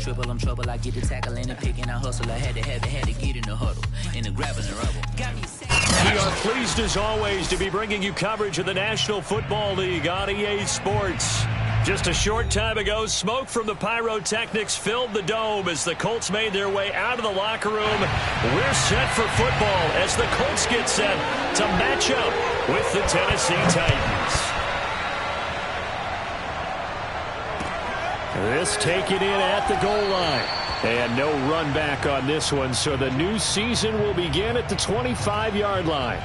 triple, I'm trouble. I get the tackle and the pick and I hustle. I had to get in the huddle. In the grabbing the rubble. We are pleased as always to be bringing you coverage of the National Football League on EA Sports. Just a short time ago, smoke from the pyrotechnics filled the dome as the Colts made their way out of the locker room. We're set for football as the Colts get set to match up with the Tennessee Titans. This taken in at the goal line. And no run back on this one, so the new season will begin at the 25-yard line.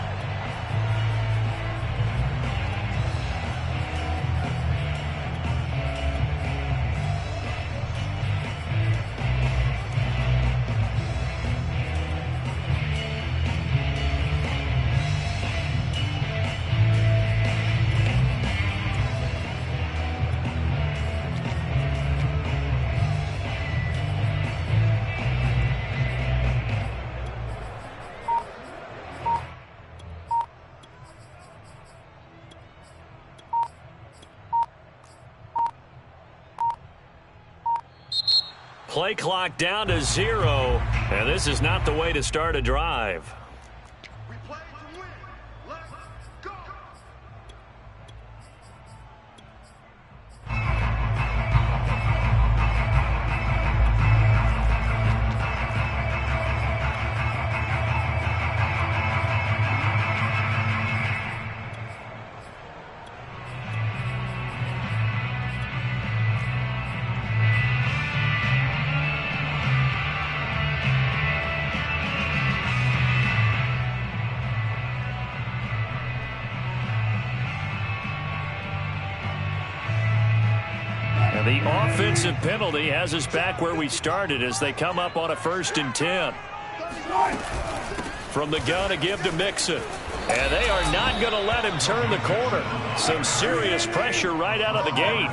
Play clock down to 0, and this is not the way to start a drive. We play to win. Let's go. The offensive penalty has us back where we started as they come up on a 1st and 10. From the gun to give to Mixon. And they are not going to let him turn the corner. Some serious pressure right out of the gate.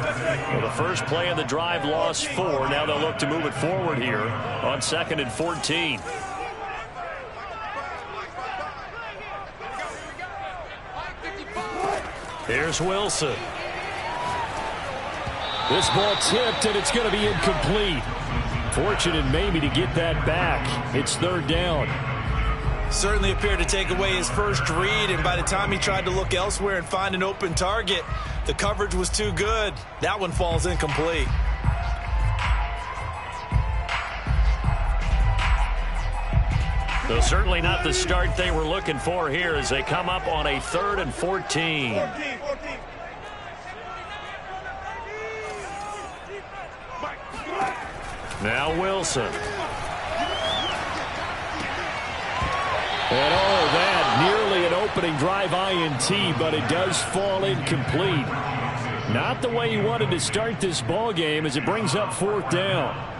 Well, the first play of the drive lost 4. Now they'll look to move it forward here on 2nd and 14. Here's Wilson. This ball tipped, and it's going to be incomplete. Fortunate maybe to get that back. It's 3rd down. Certainly appeared to take away his first read, and by the time he tried to look elsewhere and find an open target, the coverage was too good. That one falls incomplete. So certainly not the start they were looking for here as they come up on a 3rd and 14. Now Wilson. And all that, nearly an opening drive INT, but it does fall incomplete. Not the way he wanted to start this ball game as it brings up 4th down.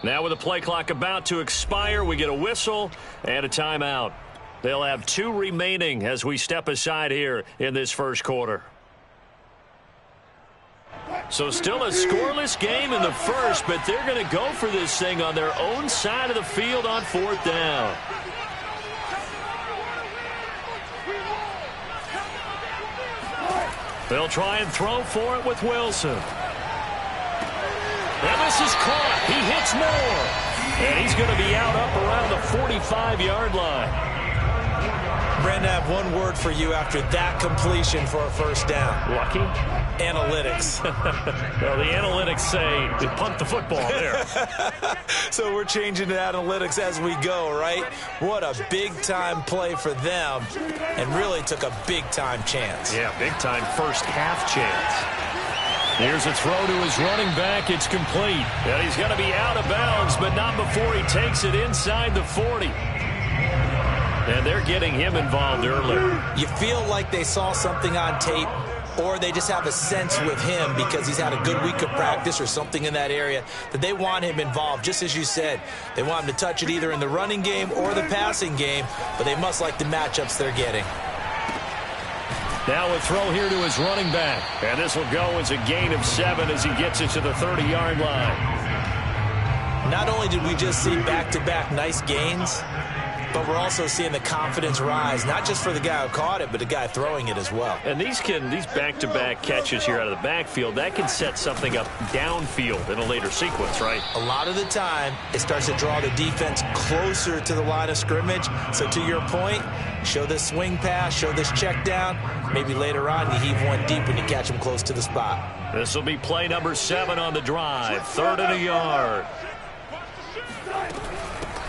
Now with the play clock about to expire, we get a whistle and a timeout. They'll have 2 remaining as we step aside here in this first quarter. So still a scoreless game in the first, but they're going to go for this thing on their own side of the field on 4th down. They'll try and throw for it with Wilson. And this is caught. He hits more. And he's going to be out up around the 45-yard line. Brandon, I have one word for you after that completion for a first down. Lucky? Analytics. Well, the analytics say they punt the football there. So we're changing to analytics as we go, right? What a big-time play for them, and really took a big-time chance. Yeah, big-time first half chance. Here's a throw to his running back. It's complete. And he's going to be out of bounds, but not before he takes it inside the 40. And they're getting him involved early. You feel like they saw something on tape or they just have a sense with him because he's had a good week of practice or something in that area that they want him involved. Just as you said, they want him to touch it either in the running game or the passing game, but they must like the matchups they're getting. Now a throw here to his running back. And this will go as a gain of 7 as he gets it to the 30-yard line. Not only did we just see back-to-back nice gains, but we're also seeing the confidence rise, not just for the guy who caught it, but the guy throwing it as well. And these back-to-back catches here out of the backfield, that can set something up downfield in a later sequence, right? A lot of the time, it starts to draw the defense closer to the line of scrimmage. So to your point, show this swing pass, show this check down. Maybe later on you heave one deep when you catch him close to the spot. This will be play number 7 on the drive. 3rd and a yard.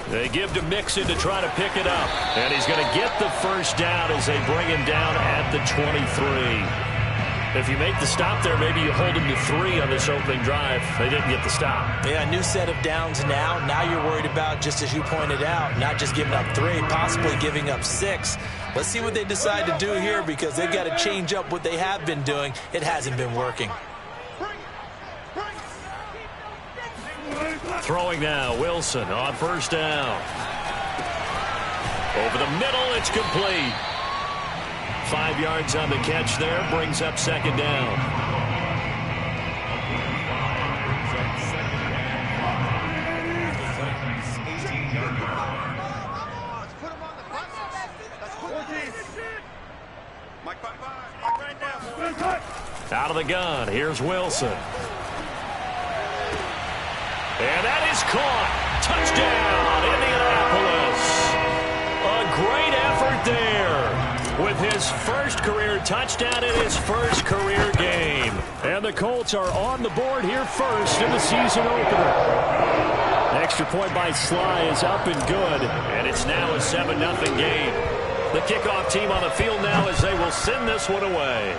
They give to Mixon to try to pick it up. And he's going to get the first down as they bring him down at the 23. If you make the stop there, maybe you hold him to 3 on this opening drive. They didn't get the stop. Yeah, new set of downs now. Now you're worried about, just as you pointed out, not just giving up 3, possibly giving up 6. Let's see what they decide to do here because they've got to change up what they have been doing. It hasn't been working. Throwing now, Wilson on first down. Over the middle, it's complete. 5 yards on the catch there, brings up 2nd down. Out of the gun, here's Wilson. And that is caught. Touchdown, Indianapolis. A great effort there with his first career touchdown in his first career game. And the Colts are on the board here first in the season opener. Extra point by Sly is up and good. And it's now a 7-0 game. The kickoff team on the field now as they will send this one away.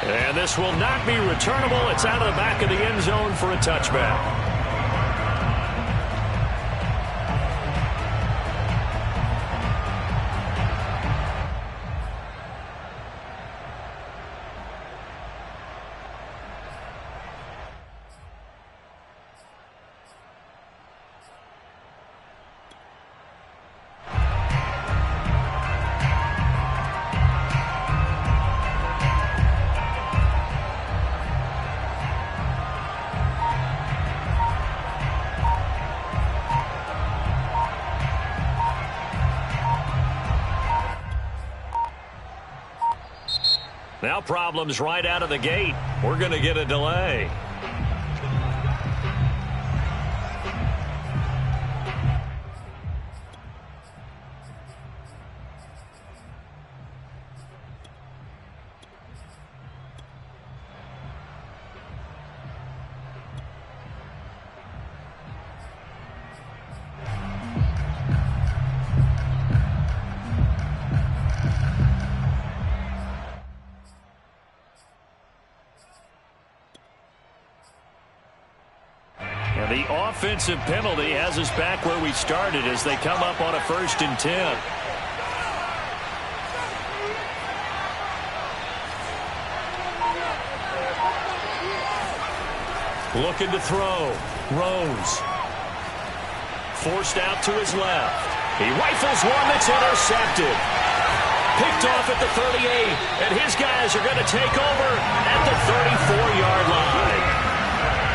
And this will not be returnable. It's out of the back of the end zone for a touchback. Now problems right out of the gate. We're going to get a delay. The offensive penalty has us back where we started as they come up on a 1st and 10. Looking to throw. Rose. Forced out to his left. He rifles one that's intercepted. Picked off at the 38. And his guys are going to take over at the 34-yard line.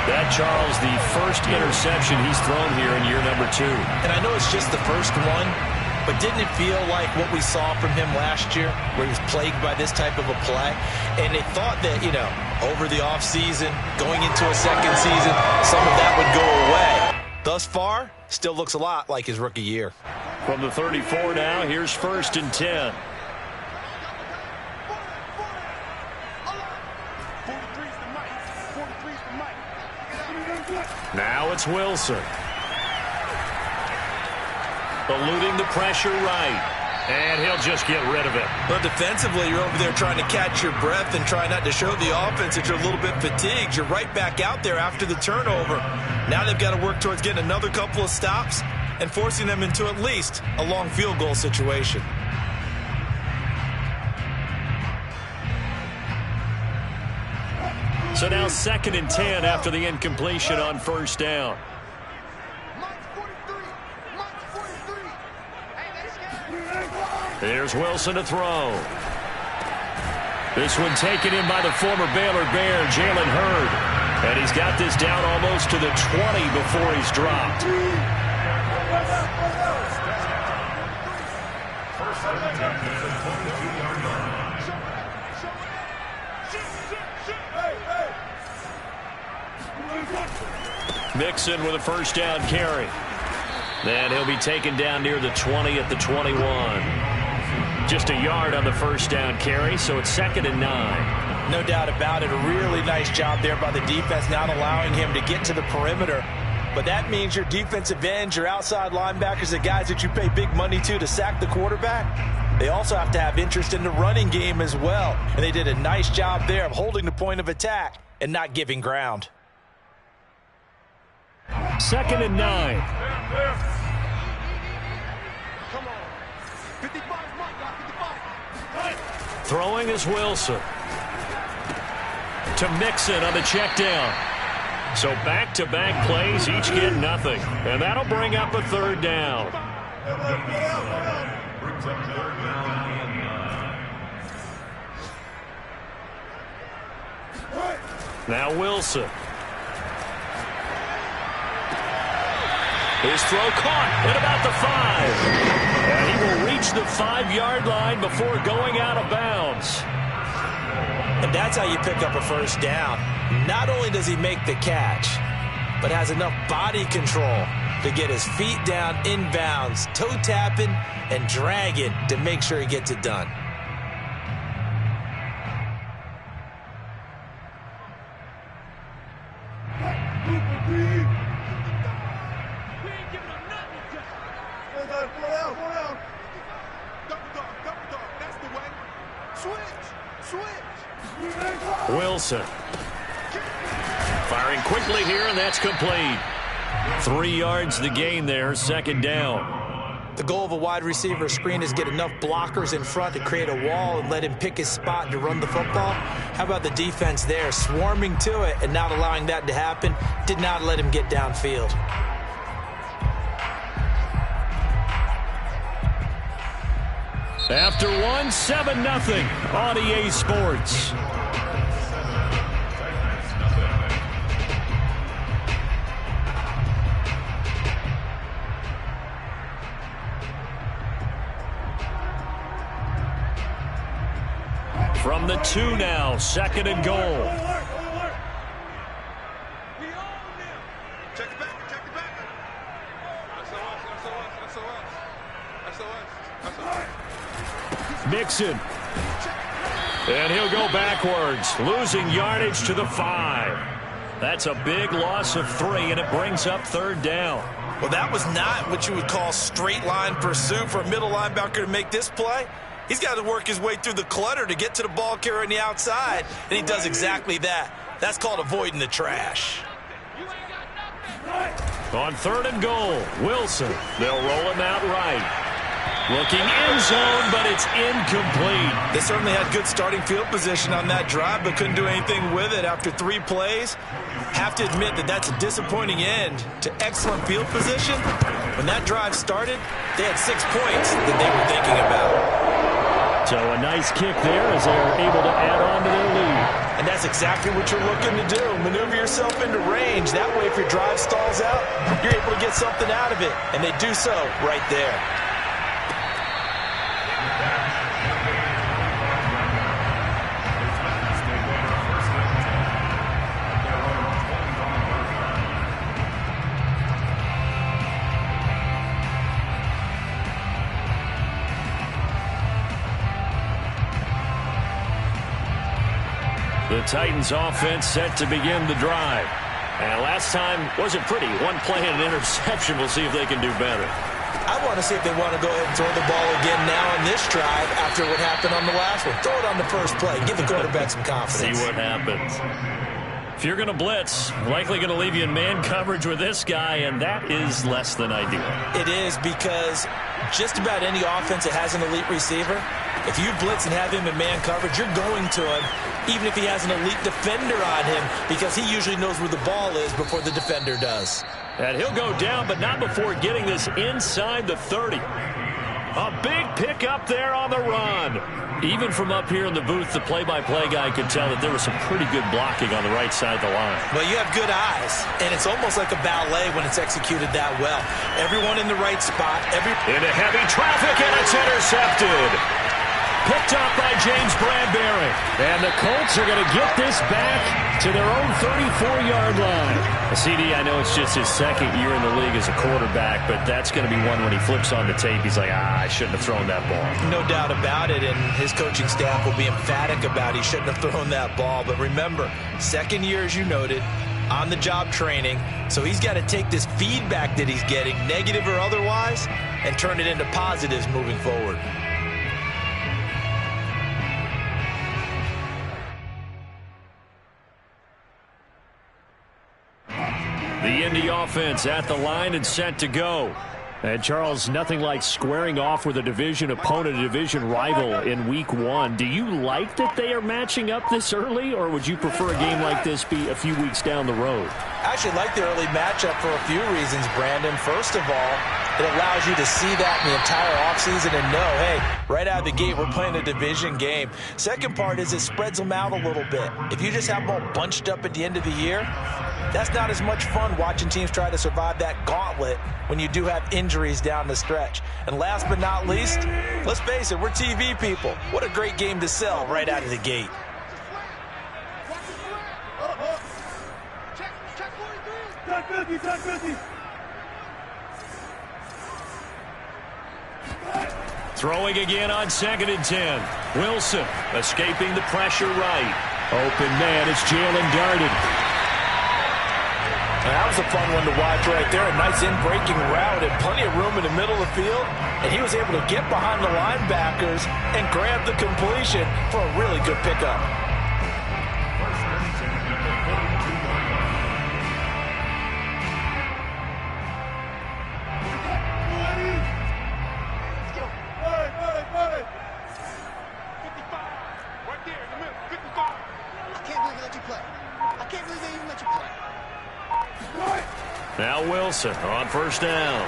That, Charles, the first interception he's thrown here in year number 2. And I know it's just the first one, but didn't it feel like what we saw from him last year, where he was plagued by this type of a play? And they thought that, over the offseason, going into a second season, some of that would go away. Thus far, still looks a lot like his rookie year. From the 34 now, here's 1st and 10. Now it's Wilson. Eluding the pressure right. And he'll just get rid of it. But defensively, you're over there trying to catch your breath and try not to show the offense that you're a little bit fatigued. You're right back out there after the turnover. Now they've got to work towards getting another couple of stops and forcing them into at least a long field goal situation. So now 2nd and 10 after the incompletion on first down. Here's Wilson to throw. This one taken in by the former Baylor Bear, Jalen Hurd. And he's got this down almost to the 20 before he's dropped. Mixon with a first down carry. Then he'll be taken down near the 20 at the 21. Just a yard on the first down carry, so it's 2nd and 9. No doubt about it. A really nice job there by the defense, not allowing him to get to the perimeter. But that means your defensive ends, your outside linebackers, the guys that you pay big money to sack the quarterback, they also have to have interest in the running game as well. And they did a nice job there of holding the point of attack and not giving ground. 2nd and 9. Throwing is Wilson. To Mixon on the check down. So back-to-back plays, each get nothing. And that'll bring up a 3rd down. Now Wilson. His throw caught at about the 5. And he will reach the 5-yard line before going out of bounds. And that's how you pick up a first down. Not only does he make the catch, but has enough body control to get his feet down inbounds, toe tapping and dragging to make sure he gets it done. Wilson. Firing quickly here, and that's complete. 3 yards the gain there, 2nd down. The goal of a wide receiver screen is get enough blockers in front to create a wall and let him pick his spot to run the football. How about the defense there, swarming to it and not allowing that to happen? Did not let him get downfield. After one, 7-0 on EA Sports. From the 2 now, 2nd and goal. Check it back, check it back. SOS. Mixon. And he'll go backwards, losing yardage to the 5. That's a big loss of 3, and it brings up 3rd down. Well, that was not what you would call straight line pursuit for a middle linebacker to make this play. He's got to work his way through the clutter to get to the ball carrier on the outside, and he does exactly that. That's called avoiding the trash. On 3rd and goal, Wilson. They'll roll him out right. Looking end zone, but it's incomplete. They certainly had good starting field position on that drive, but couldn't do anything with it after 3 plays. Have to admit that that's a disappointing end to excellent field position. When that drive started, they had 6 points that they were thinking about. So a nice kick there as they're able to add on to their lead. And that's exactly what you're looking to do. Maneuver yourself into range. That way, if your drive stalls out, you're able to get something out of it. And they do so right there. The Titans offense set to begin the drive. And last time wasn't pretty. 1 play and an interception. We'll see if they can do better. I want to see if they want to go ahead and throw the ball again now on this drive after what happened on the last one. Throw it on the first play. Give the quarterback some confidence. See what happens. If you're going to blitz, likely going to leave you in man coverage with this guy, and that is less than ideal. It is, because just about any offense that has an elite receiver, if you blitz and have him in man coverage, you're going to him, even if he has an elite defender on him, because he usually knows where the ball is before the defender does. And he'll go down, but not before getting this inside the 30. A big pickup there on the run. Even from up here in the booth, the play-by-play guy could tell that there was some pretty good blocking on the right side of the line. Well, you have good eyes, and it's almost like a ballet when it's executed that well. Everyone in the right spot. Into heavy traffic, and it's intercepted. Picked up by James Bradbury. And the Colts are going to get this back to their own 34-yard line. CD, I know it's just his second year in the league as a quarterback, but that's going to be one when he flips on the tape, he's like, I shouldn't have thrown that ball. No doubt about it, and his coaching staff will be emphatic about he shouldn't have thrown that ball. But remember, second year, as you noted, on-the-job training, so he's got to take this feedback that he's getting, negative or otherwise, and turn it into positives moving forward. The Indy offense at the line and set to go. And, Charles, nothing like squaring off with a division opponent, a division rival in Week 1. Do you like that they are matching up this early, or would you prefer a game like this be a few weeks down the road? I actually like the early matchup for a few reasons, Brandon. First of all, it allows you to see that in the entire offseason and know, hey, right out of the gate, we're playing a division game. Second part is it spreads them out a little bit. If you just have them all bunched up at the end of the year, that's not as much fun watching teams try to survive that gauntlet when you do have injuries down the stretch. And last but not least, let's face it, we're TV people. What a great game to sell right out of the gate. Throwing again on 2nd and 10. Wilson escaping the pressure right. Open man, it's Jalen Darden. That was a fun one to watch right there. A nice in-breaking route and plenty of room in the middle of the field. And he was able to get behind the linebackers and grab the completion for a really good pickup. Now Wilson on first down.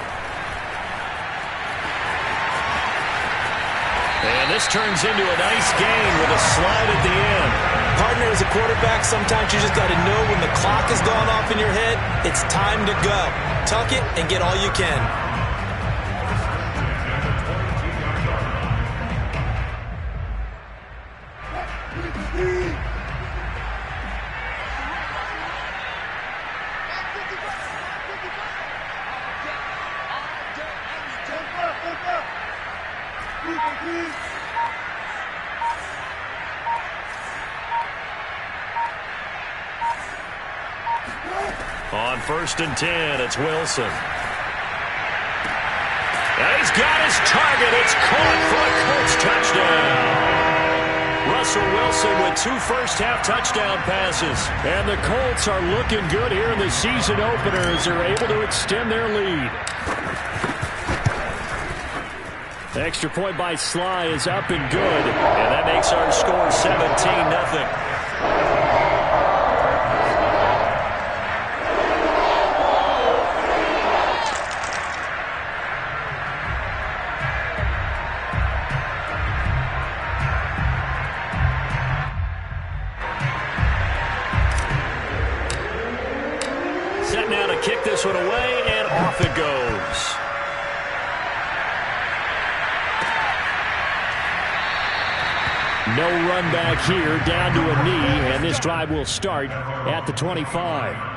And this turns into a nice gain with a slide at the end. Partner, as a quarterback, sometimes you just got to know when the clock has gone off in your head, it's time to go. Tuck it and get all you can. On 1st and 10, it's Wilson. And he's got his target. It's caught for a Colts touchdown. Russell Wilson with 2 first-half touchdown passes. And the Colts are looking good here in the season opener as they're able to extend their lead. The extra point by Sly is up and good. And that makes our score 17-0. Set now to kick this one away, and off it goes. No run back here, down to a knee, and this drive will start at the 25.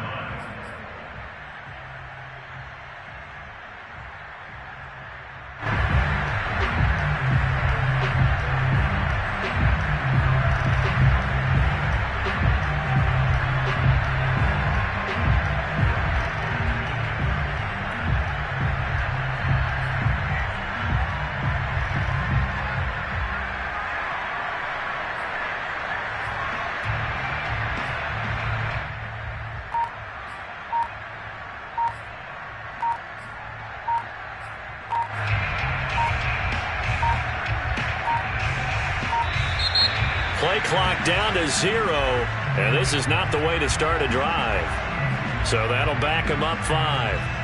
play clock down to 0, and this is not the way to start a drive. So that'll back him up 5.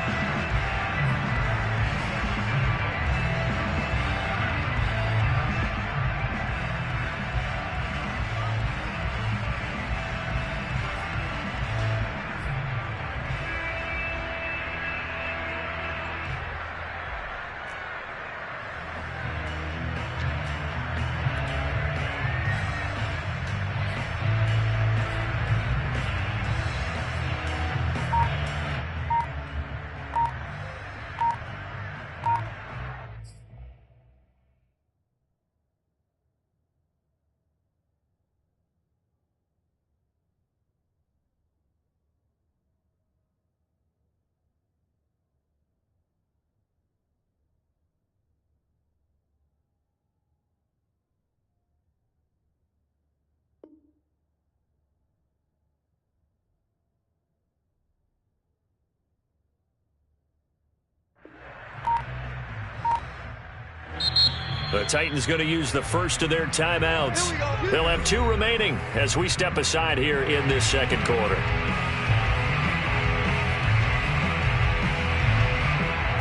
The Titans going to use the first of their timeouts. They'll have 2 remaining as we step aside here in this second quarter.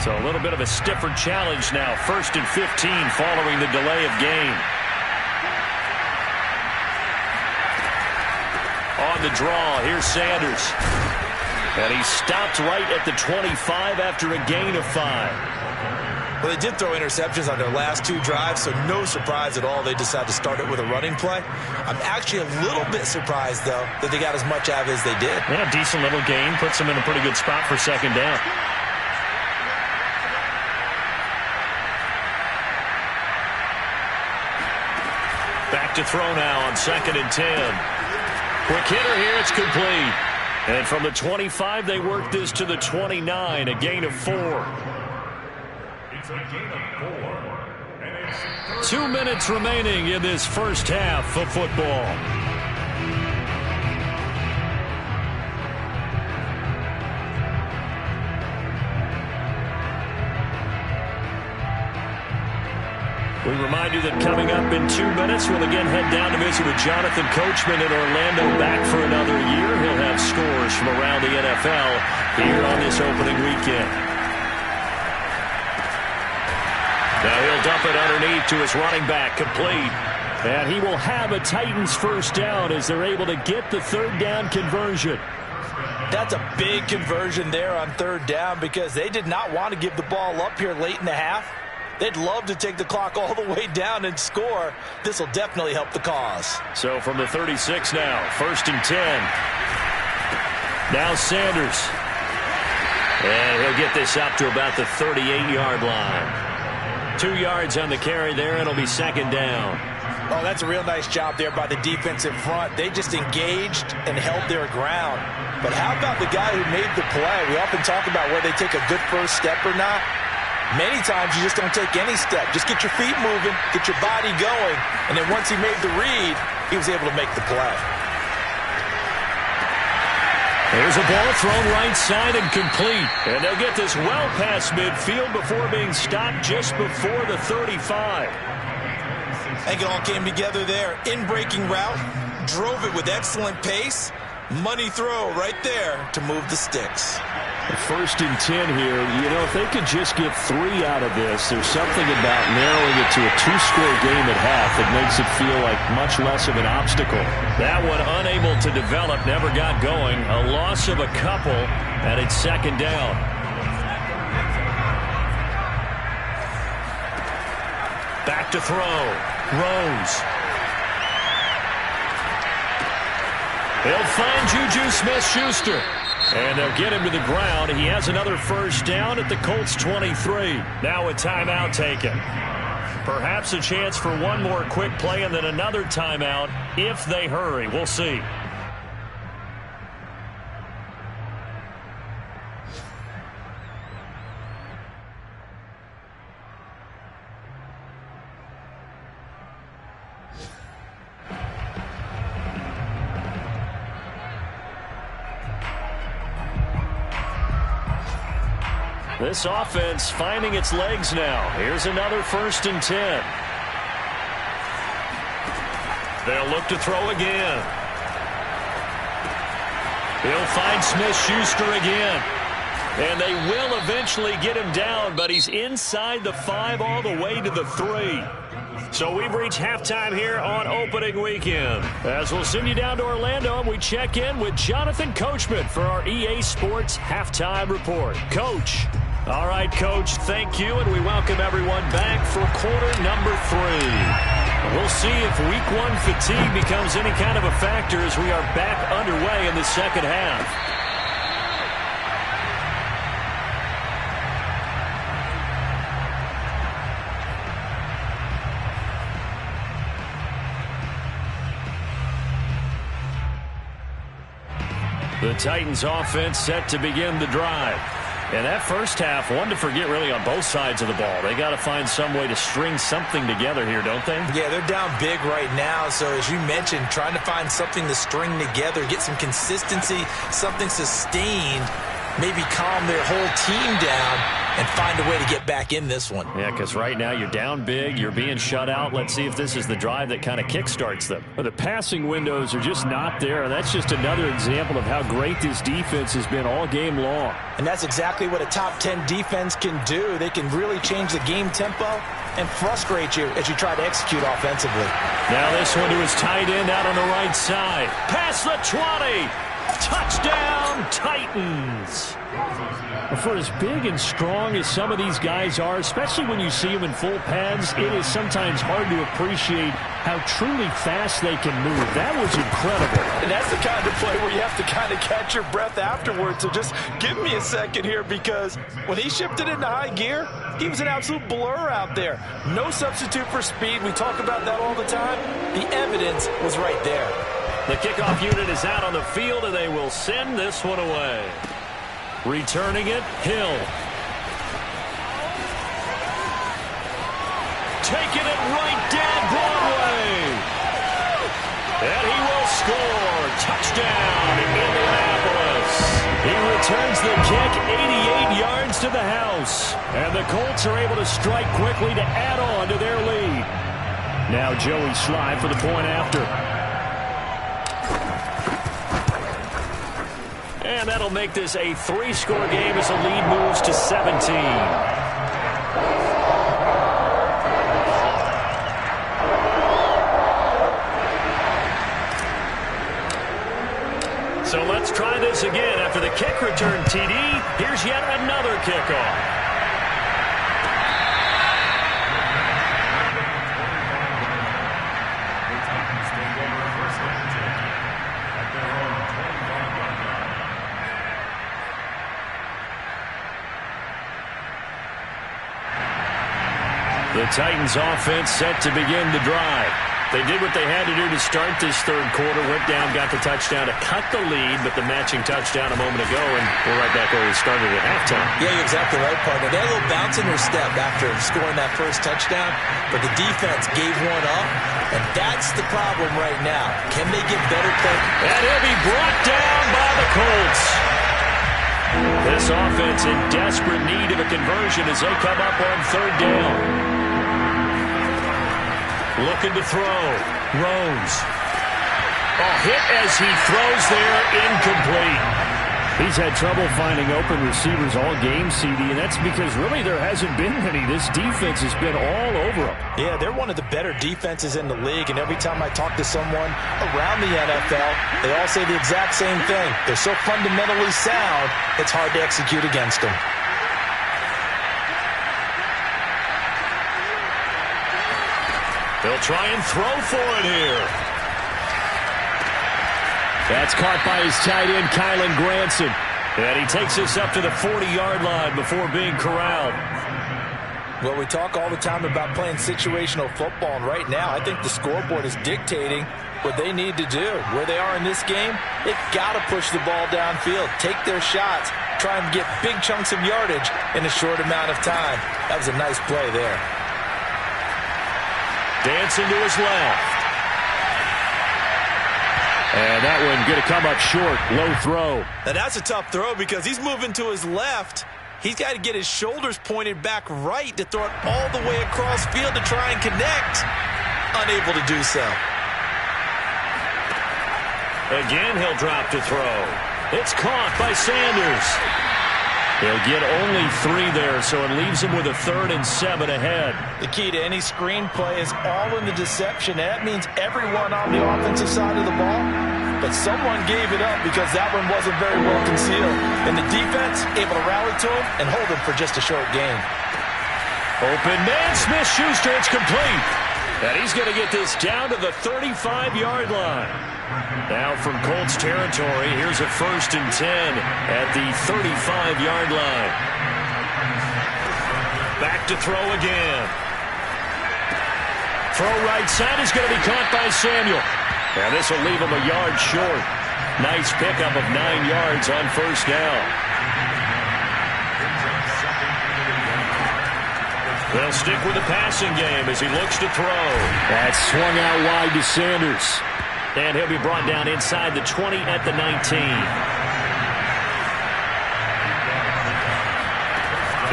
So a little bit of a stiffer challenge now. 1st and 15 following the delay of game. On the draw, here's Sanders. And he stopped right at the 25 after a gain of 5. Well, they did throw interceptions on their last 2 drives, so no surprise at all they decided to start it with a running play. I'm actually a little bit surprised, though, that they got as much out of it as they did. Yeah, decent little gain. Puts them in a pretty good spot for second down. Back to throw now on 2nd and 10. Quick hitter here. It's complete. And from the 25, they work this to the 29, a gain of 4. 2 minutes remaining in this first half of football. We remind you that coming up in 2 minutes, we'll again head down to visit with Jonathan Coachman in Orlando, back for another year. He'll have scores from around the NFL here on this opening weekend. Now he'll dump it underneath to his running back, complete. And he will have a Titans first down as they're able to get the 3rd down conversion. That's a big conversion there on 3rd down because they did not want to give the ball up here late in the half. They'd love to take the clock all the way down and score. This will definitely help the cause. So from the 36 now, 1st and 10. Now Sanders. And he'll get this up to about the 38-yard line. 2 yards on the carry there, and it'll be 2nd down. Oh, that's a real nice job there by the defensive front. They just engaged and held their ground. But how about the guy who made the play? We often talk about whether they take a good first step or not. Many times you just don't take any step. Just get your feet moving, get your body going, and then once he made the read, he was able to make the play. There's a ball thrown right side and complete. And they'll get this well past midfield before being stopped just before the 35. I think it all came together there. In-breaking route, drove it with excellent pace. Money throw right there to move the sticks. 1st and 10 here. You know, if they could just get 3 out of this, there's something about narrowing it to a 2-score game at half that makes it feel like much less of an obstacle. That one unable to develop, never got going. A loss of a couple, and it's 2nd down. Back to throw. Rose. He'll find Juju Smith-Schuster. And they'll get him to the ground. He has another first down at the Colts 23. Now a timeout taken. Perhaps a chance for one more quick play and then another timeout if they hurry. We'll see. This offense finding its legs now. Here's another 1st and 10. They'll look to throw again. He'll find Smith-Schuster again. And they will eventually get him down, but he's inside the 5 all the way to the 3. So we've reached halftime here on opening weekend. As we'll send you down to Orlando, and we check in with Jonathan Coachman for our EA Sports Halftime Report. Coach. All right, Coach, thank you, and we welcome everyone back for quarter number 3. We'll see if week 1 fatigue becomes any kind of a factor as we are back underway in the second half. The Titans offense set to begin the drive. And that first half, one to forget really on both sides of the ball. They got to find some way to string something together here, don't they? Yeah, they're down big right now. So as you mentioned, trying to find something to string together, get some consistency, something sustained, maybe calm their whole team down and find a way to get back in this one. Yeah, because right now you're down big, you're being shut out. Let's see if this is the drive that kind of kickstarts them. Well, the passing windows are just not there. That's just another example of how great this defense has been all game long. And that's exactly what a top 10 defense can do. They can really change the game tempo and frustrate you as you try to execute offensively. Now this one to his tight end out on the right side. Past the 20. Touchdown, Titans. For as big and strong as some of these guys are, especially when you see them in full pads, it is sometimes hard to appreciate how truly fast they can move. That was incredible. And that's the kind of play where you have to kind of catch your breath afterwards. So just give me a second here, because when he shifted into high gear, he was an absolute blur out there. No substitute for speed. We talk about that all the time. The evidence was right there. The kickoff unit is out on the field, and they will send this one away. Returning it, Hill. Taking it right down Broadway. And he will score. Touchdown, Indianapolis. He returns the kick 88 yards to the house. And the Colts are able to strike quickly to add on to their lead. Now Joey Slye for the point after. And that'll make this a 3-score game as the lead moves to 17. So let's try this again. After the kick return TD, here's yet another kickoff. The Titans offense set to begin the drive. They did what they had to do to start this third quarter. Went down, got the touchdown to cut the lead, but the matching touchdown a moment ago, and we're right back where we started at halftime. Yeah, you're exactly right, partner. They had a little bounce in their step after scoring that first touchdown, but the defense gave one up, and that's the problem right now. Can they get better play? And he'll be brought down by the Colts. This offense in desperate need of a conversion as they come up on third down. Looking to throw. Rose. A hit as he throws there, incomplete. He's had trouble finding open receivers all game, CD, and that's because really there hasn't been many. This defense has been all over them. Yeah, they're one of the better defenses in the league, and every time I talk to someone around the NFL, they all say the exact same thing. They're so fundamentally sound, it's hard to execute against them. They'll try and throw for it here. That's caught by his tight end, Kylen Granson. And he takes us up to the 40-yard line before being corralled. Well, we talk all the time about playing situational football, and right now I think the scoreboard is dictating what they need to do. Where they are in this game, they've got to push the ball downfield, take their shots, try and get big chunks of yardage in a short amount of time. That was a nice play there. Dancing to his left. And that one going to come up short. Low throw. Now that's a tough throw because he's moving to his left. He's got to get his shoulders pointed back right to throw it all the way across field to try and connect. Unable to do so. Again, he'll drop to throw. It's caught by Sanders. He'll get only 3 there, so it leaves him with a 3rd and 7 ahead. The key to any screenplay is all in the deception. That means everyone on the offensive side of the ball, but someone gave it up because that one wasn't very well concealed. And the defense able to rally to him and hold him for just a short gain. Open man, Smith-Schuster, it's complete. And he's going to get this down to the 35-yard line. Now from Colts territory, here's a 1st and 10 at the 35-yard line. Back to throw again. Throw right side is going to be caught by Samuel. Now this will leave him a yard short. Nice pickup of 9 yards on 1st down. They'll stick with the passing game as he looks to throw. That's swung out wide to Sanders. And he'll be brought down inside the 20 at the 19.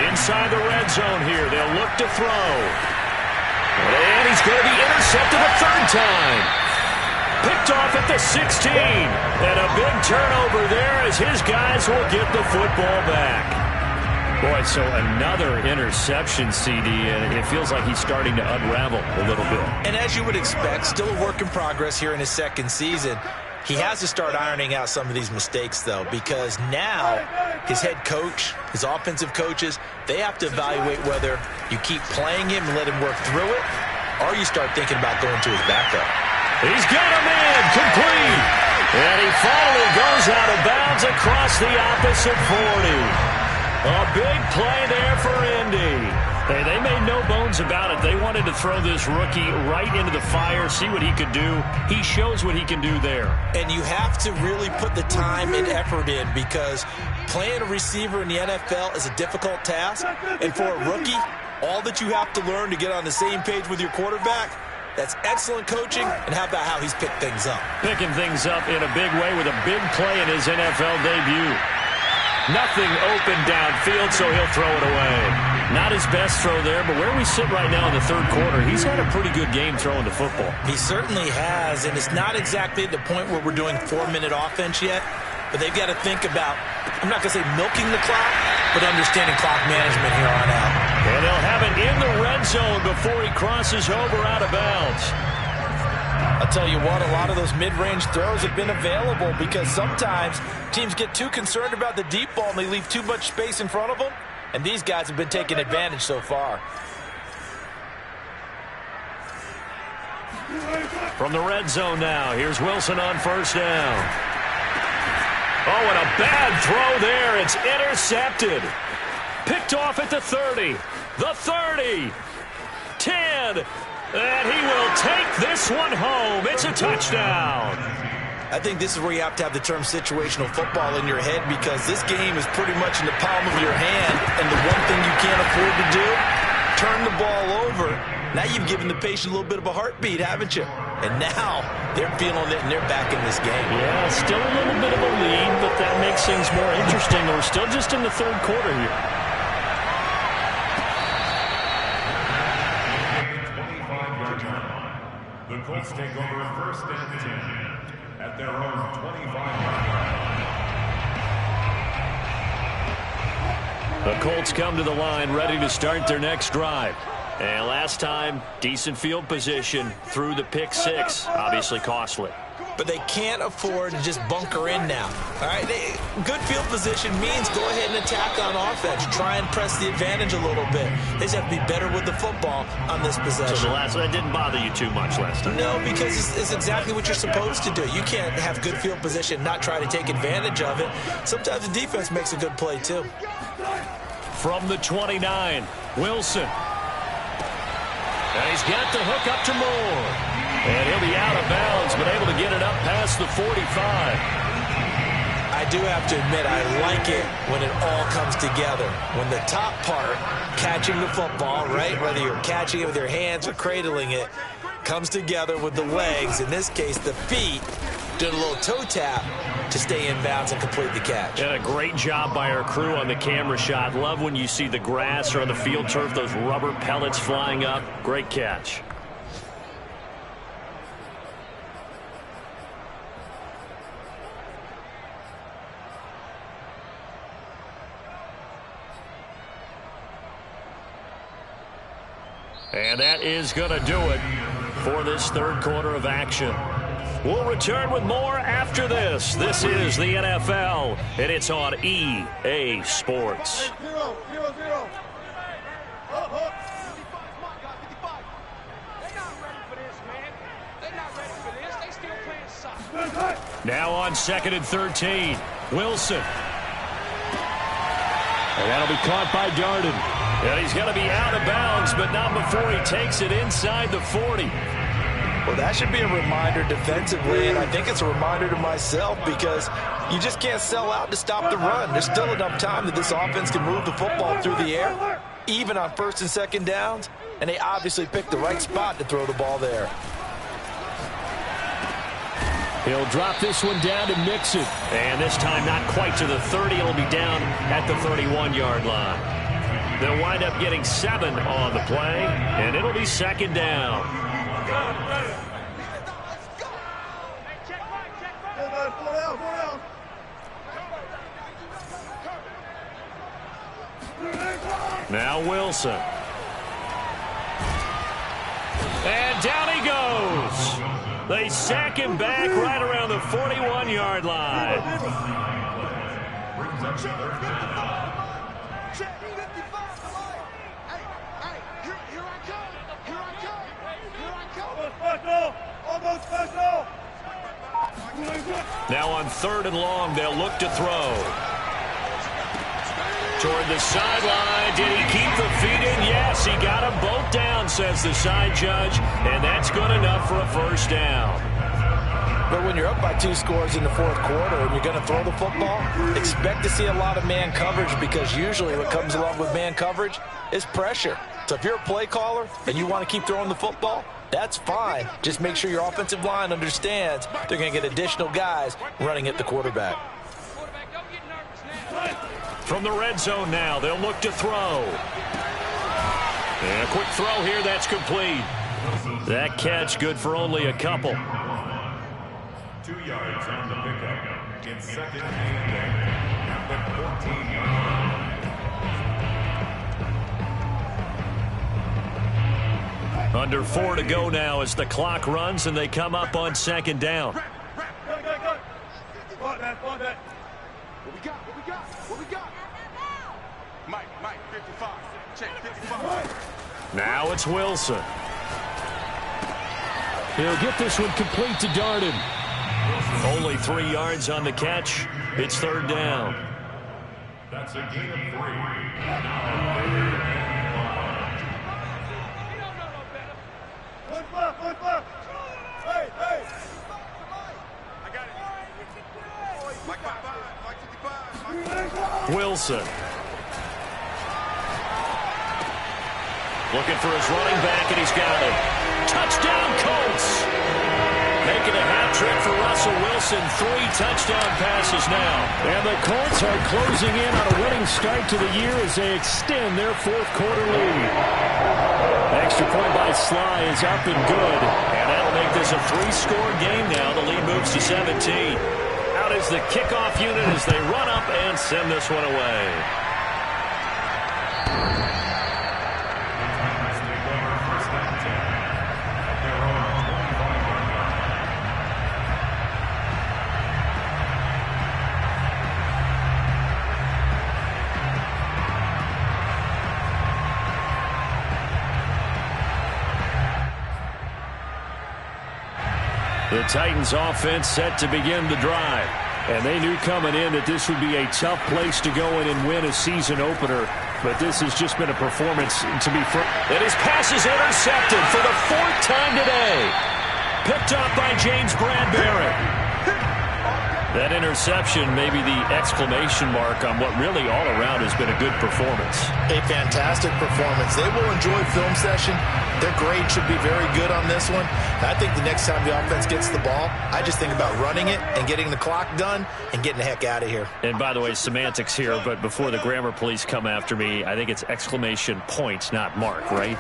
Inside the red zone here. They'll look to throw. And he's going to be intercepted a 3rd time. Picked off at the 16. And a big turnover there as his guys will get the football back. Boy, so another interception, CD, and it feels like he's starting to unravel a little bit. And as you would expect, still a work in progress here in his 2nd season. He has to start ironing out some of these mistakes, though, because now his head coach, his offensive coaches, they have to evaluate whether you keep playing him and let him work through it, or you start thinking about going to his backup. He's got a man complete. And he finally goes out of bounds across the opposite 40. A big play there for Indy. Hey, they made no bones about it. They wanted to throw this rookie right into the fire, see what he could do. He shows what he can do there. And you have to really put the time and effort in because playing a receiver in the NFL is a difficult task. And for a rookie, all that you have to learn to get on the same page with your quarterback, that's excellent coaching. And how about how he's picked things up? Picking things up in a big way with a big play in his NFL debut. Nothing open downfield, so he'll throw it away. Not his best throw there, but where we sit right now in the 3rd quarter, he's had a pretty good game throwing the football. He certainly has, and it's not exactly at the point where we're doing 4-minute offense yet, but they've got to think about, I'm not going to say milking the clock, but understanding clock management here on out. And they'll have it in the red zone before he crosses over out of bounds. I'll tell you what, a lot of those mid-range throws have been available because sometimes teams get too concerned about the deep ball and they leave too much space in front of them, and these guys have been taking advantage so far. From the red zone now, here's Wilson on 1st down. Oh, and a bad throw there. It's intercepted. Picked off at the 30. The 30. 10. And he will take this one home. It's a touchdown. I think this is where you have to have the term situational football in your head because this game is pretty much in the palm of your hand, and the one thing you can't afford to do, turn the ball over. Now you've given the patient a little bit of a heartbeat, haven't you? And now they're feeling it, and they're back in this game. Yeah, still a little bit of a lead, but that makes things more interesting. We're still just in the 3rd quarter here. The Colts take over 1st and 10 at their own 25-yard line. The Colts come to the line ready to start their next drive. And last time, decent field position through the pick 6. Obviously costly. But they can't afford to just bunker in now. All right, good field position means go ahead and attack on offense. Try and press the advantage a little bit. They just have to be better with the football on this possession. So that didn't bother you too much last time? No, because it's exactly what you're supposed to do. You can't have good field position, not try to take advantage of it. Sometimes the defense makes a good play, too. From the 29, Wilson. And he's got the hook up to Moore. And he'll be out of bounds, but able to get it up past the 45. I do have to admit, I like it when it all comes together. When the top part, catching the football, right, whether you're catching it with your hands or cradling it, comes together with the legs, in this case the feet, doing a little toe tap to stay in bounds and complete the catch. And a great job by our crew on the camera shot. Love when you see the grass or on the field turf, those rubber pellets flying up. Great catch. And that is going to do it for this third quarter of action. We'll return with more after this. This is the NFL, and it's on EA Sports. 0-0-0. Now on 2nd and 13, Wilson. And that'll be caught by Darden. And he's going to be out of bounds, but not before he takes it inside the 40. Well, that should be a reminder defensively, and I think it's a reminder to myself because you just can't sell out to stop the run. There's still enough time that this offense can move the football through the air, even on 1st and 2nd downs, and they obviously picked the right spot to throw the ball there. He'll drop this one down to Mixon. And this time not quite to the 30. It'll be down at the 31-yard line. They'll wind up getting 7 on the play, and it'll be 2nd down. Now Wilson. And down he goes. They sack him back right around the 41-yard line. Now on 3rd and long, they'll look to throw. Toward the sideline. Did he keep the feet in? Yes, he got them both down, says the side judge, and that's good enough for a 1st down. But when you're up by 2 scores in the 4th quarter and you're going to throw the football, expect to see a lot of man coverage because usually what comes along with man coverage is pressure. So if you're a play caller and you want to keep throwing the football, that's fine. Just make sure your offensive line understands they're going to get additional guys running at the quarterback. From the red zone now, they'll look to throw. And a quick throw here, that's complete. That catch good for only a couple. 2 yards on the pickup. In 2nd and 14 yards. Under 4 to go now as the clock runs and they come up on 2nd down. What we got? Mike, 55. Check, 55. Now it's Wilson. He'll get this one complete to Darden. Only 3 yards on the catch. It's 3rd down. That's a gain of 3. Hey! I got it. Wilson. Looking for his running back, and he's got it. Touchdown, Colts! Making a hat trick for Russell Wilson. 3 touchdown passes now. And the Colts are closing in on a winning start to the year as they extend their 4th quarter lead. Extra point by Sly is up and good. And that'll make this a 3-score game now. The lead moves to 17. Out is the kickoff unit as they run up and send this one away. The Titans offense set to begin the drive. And they knew coming in that this would be a tough place to go in and win a season opener. But this has just been a performance to be fair. And his pass is intercepted for the 4th time today. Picked up by James Bradbury. That interception may be the exclamation mark on what really all around has been a good performance. A fantastic performance. They will enjoy film session. Their grade should be very good on this one. And I think the next time the offense gets the ball, I just think about running it and getting the clock done and getting the heck out of here. And by the way, semantics here, but before the grammar police come after me, I think it's exclamation point, not mark, right?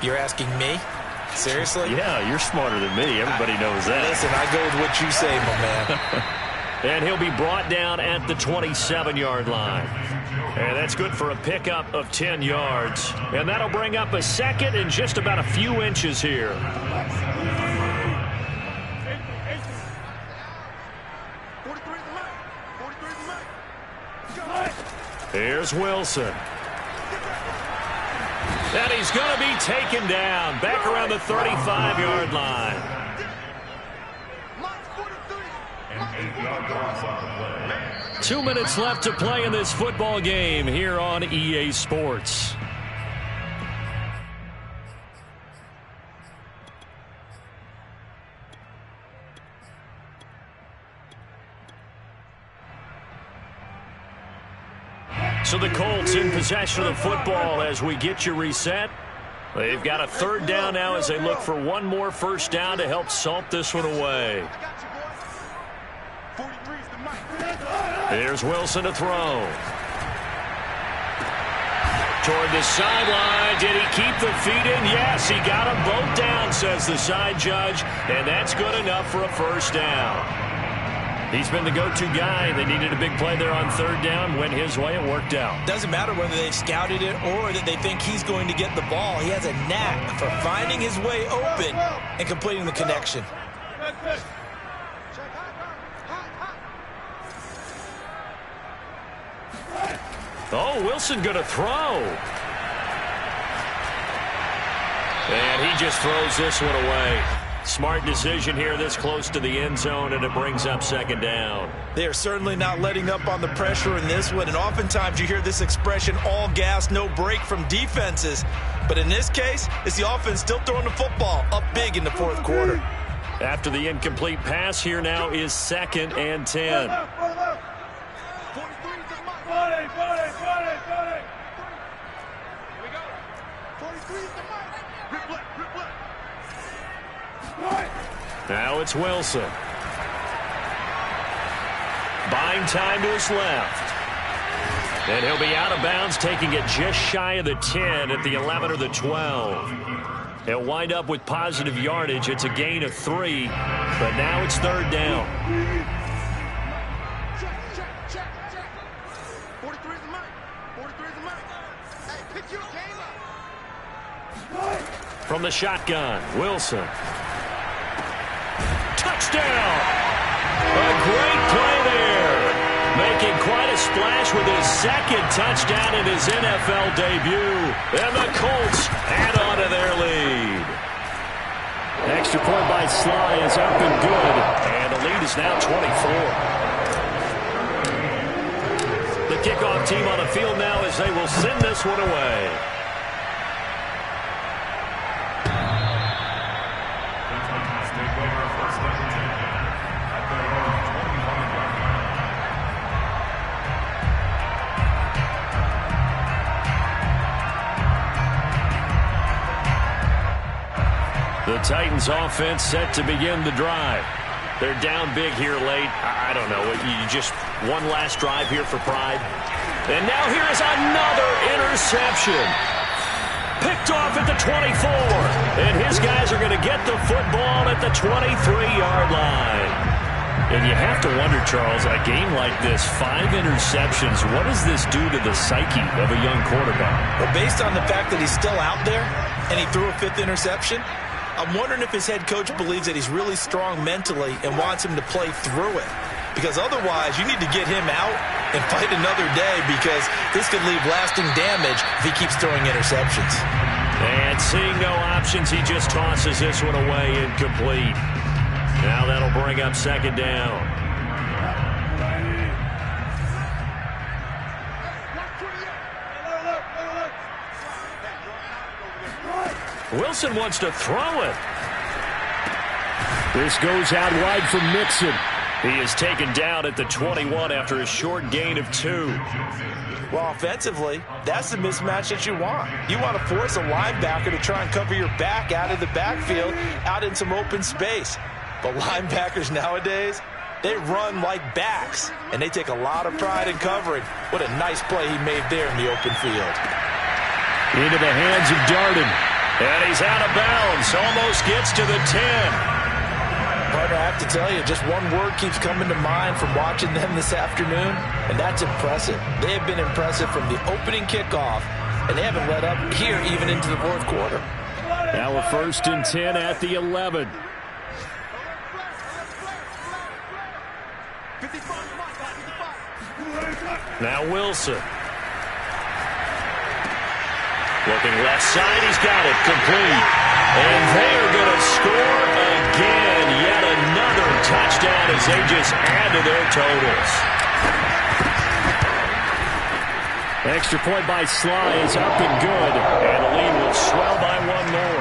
You're asking me? Seriously? Yeah, you're smarter than me. Everybody knows that. Listen, I go with what you say, my man. And he'll be brought down at the 27-yard line. And that's good for a pickup of 10 yards. And that'll bring up a second and just about a few inches here. Here's Wilson. And he's going to be taken down back around the 35-yard line. 2 minutes left to play in this football game here on EA Sports. So the Colts in possession of the football as we get you reset. They've got a third down now as they look for one more first down to help salt this one away. Here's Wilson to throw. Toward the sideline. Did he keep the feet in? Yes, he got them both down, says the side judge. And that's good enough for a first down. He's been the go-to guy. They needed a big play there on third down. Went his way. It worked out. Doesn't matter whether they scouted it or that they think he's going to get the ball. He has a knack for finding his way open and completing the connection. Oh, Wilson going to throw. And he just throws this one away. Smart decision here this close to the end zone, and it brings up second down. They are certainly not letting up on the pressure in this one, and oftentimes you hear this expression, all gas, no break from defenses. But in this case, it's the offense still throwing the football up big in the fourth quarter. After the incomplete pass, here now is 2nd and 10. Now it's Wilson. Buying time to his left. And he'll be out of bounds, taking it just shy of the 10 at the 11 or the 12. He'll wind up with positive yardage. It's a gain of 3, but now it's third down. From the shotgun, Wilson. Touchdown! A great play there. Making quite a splash with his second touchdown in his NFL debut. And the Colts add on to their lead. Extra point by Sly is up and good. And the lead is now 24. The kickoff team on the field now as they will send this one away. The Titans offense set to begin the drive. They're down big here late. I don't know. You just one last drive here for pride. And now here is another interception. Picked off at the 24. And his guys are going to get the football at the 23-yard line. And you have to wonder, Charles, a game like this, 5 interceptions, what does this do to the psyche of a young quarterback? Well, based on the fact that he's still out there and he threw a 5th interception, I'm wondering if his head coach believes that he's really strong mentally and wants him to play through it. Because otherwise, you need to get him out and fight another day, because this could leave lasting damage if he keeps throwing interceptions. And seeing no options, he just tosses this one away incomplete. Now that'll bring up second down. Wilson wants to throw it. This goes out wide from Mixon. He is taken down at the 21 after a short gain of 2. Well, offensively, that's the mismatch that you want. You want to force a linebacker to try and cover your back out of the backfield, out in some open space. But linebackers nowadays, they run like backs, and they take a lot of pride in covering. What a nice play he made there in the open field. Into the hands of Darden. And he's out of bounds. Almost gets to the 10. Partner, I have to tell you, just one word keeps coming to mind from watching them this afternoon, and that's impressive. They have been impressive from the opening kickoff, and they haven't let up here even into the fourth quarter. Now we're 1st and 10 at the 11. Now Wilson. Looking left side, he's got it, complete. And they're going to score again. Yet another touchdown as they just add to their totals. Extra point by Sly is up and good. And the lead will swell by one more.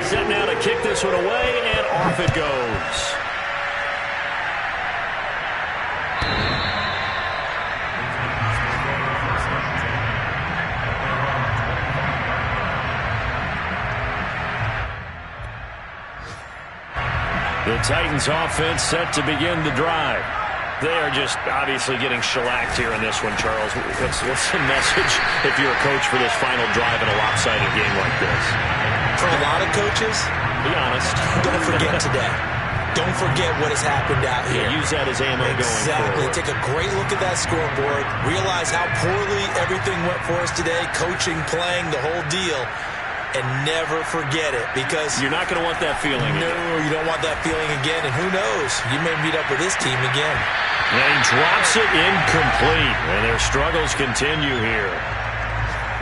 Set now to kick this one away, and off it goes. The Titans offense set to begin the drive. They are just obviously getting shellacked here in this one, Charles. What's the message if you're a coach for this final drive in a lopsided game like this? For a lot of coaches, be honest. Don't forget today. Don't forget what has happened out here. Yeah, use that as ammo going forward. Exactly. Take a great look at that scoreboard. Realize how poorly everything went for us today. Coaching, playing, the whole deal. And never forget it, because you're not going to want that feeling again. No, you don't want that feeling again. And who knows? You may meet up with this team again. And he drops it incomplete. And their struggles continue here.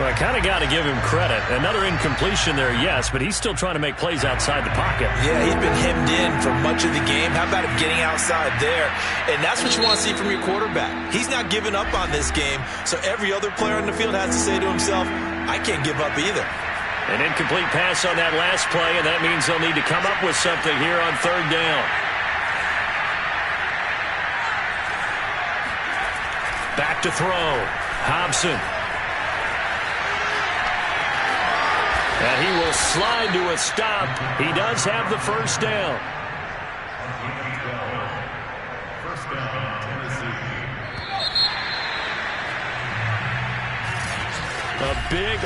Well, I kind of got to give him credit. Another incompletion there, yes, but he's still trying to make plays outside the pocket. Yeah, he's been hemmed in for much of the game. How about him getting outside there? And that's what you want to see from your quarterback. He's not giving up on this game, so every other player on the field has to say to himself, I can't give up either. An incomplete pass on that last play, and that means they'll need to come up with something here on 3rd down. Back to throw. Hobson. And he will slide to a stop. He does have the 1st down. First down, Tennessee. A big